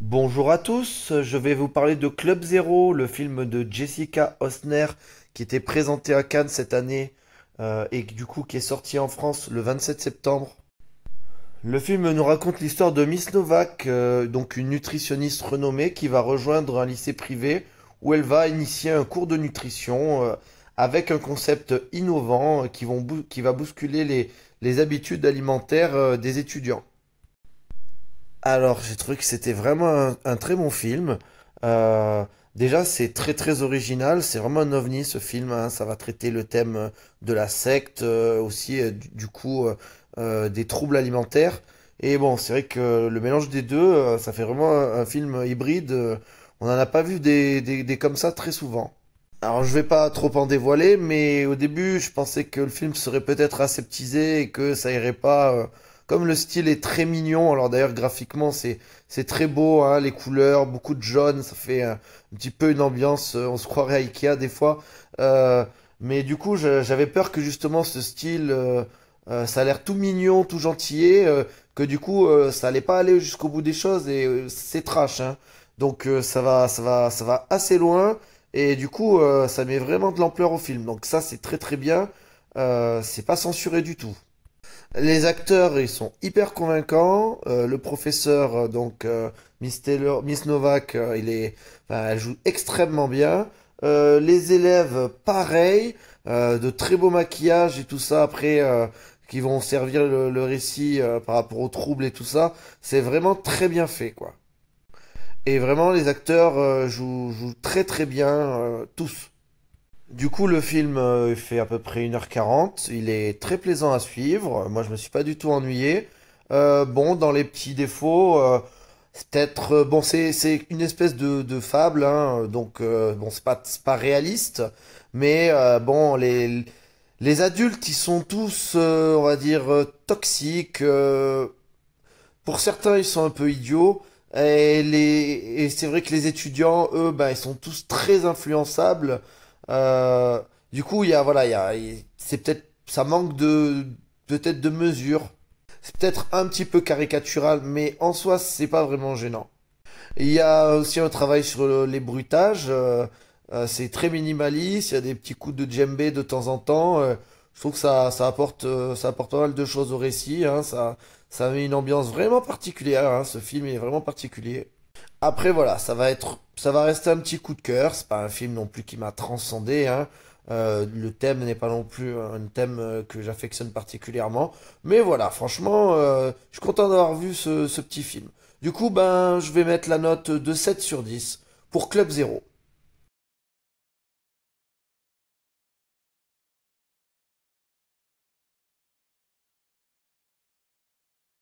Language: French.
Bonjour à tous, je vais vous parler de Club Zero, le film de Jessica Osner qui était présenté à Cannes cette année et du coup qui est sorti en France le 27 septembre. Le film nous raconte l'histoire de Miss Novak, donc une nutritionniste renommée qui va rejoindre un lycée privé où elle va initier un cours de nutrition avec un concept innovant qui va bousculer les habitudes alimentaires des étudiants. Alors, j'ai trouvé que c'était vraiment un très bon film. Euh, Déjà, c'est très très original. C'est vraiment un ovni ce film, hein. Ça va traiter le thème de la secte, aussi des troubles alimentaires. Et bon, c'est vrai que le mélange des deux, ça fait vraiment un film hybride. On n'en a pas vu des comme ça très souvent. Alors, je vais pas trop en dévoiler, mais au début, je pensais que le film serait peut-être aseptisé et que ça irait pas. Comme le style est très mignon, alors d'ailleurs graphiquement c'est très beau, hein, les couleurs, beaucoup de jaune, ça fait un petit peu une ambiance, on se croirait à Ikea des fois. Euh, mais du coup, j'avais peur que justement ce style, ça a l'air tout mignon, tout gentillet, que du coup ça allait pas aller jusqu'au bout des choses et c'est trash, hein. Donc ça va assez loin. Et du coup, ça met vraiment de l'ampleur au film. Donc ça, c'est très très bien. C'est pas censuré du tout. Les acteurs, ils sont hyper convaincants. Le professeur, Miss Novak, elle joue extrêmement bien. Les élèves, pareil, de très beaux maquillages et tout ça. Après, qui vont servir le récit par rapport aux troubles et tout ça. C'est vraiment très bien fait, quoi. Et vraiment, les acteurs jouent très très bien, tous. Du coup, le film fait à peu près 1h40. Il est très plaisant à suivre. Moi, je me suis pas du tout ennuyé. Bon, dans les petits défauts, c'est peut-être bon, c'est une espèce de fable, hein, donc bon, c'est pas réaliste, mais bon, les adultes, ils sont tous, on va dire, toxiques. Pour certains, ils sont un peu idiots. Et c'est vrai que les étudiants, eux, ben, ils sont tous très influençables. Euh, du coup, c'est peut-être, ça manque peut-être de mesure. C'est peut-être un petit peu caricatural, mais en soi, c'est pas vraiment gênant. Il y a aussi un travail sur les bruitages. C'est très minimaliste. Il y a des petits coups de djembé de temps en temps. Je trouve que ça apporte pas mal de choses au récit, hein. Ça met une ambiance vraiment particulière, hein. Ce film est vraiment particulier. Après, voilà, ça va rester un petit coup de cœur. C'est pas un film non plus qui m'a transcendé, hein. Le thème n'est pas non plus un thème que j'affectionne particulièrement. Mais voilà, franchement, je suis content d'avoir vu ce petit film. Du coup, ben, je vais mettre la note de 7 sur 10 pour Club Zero.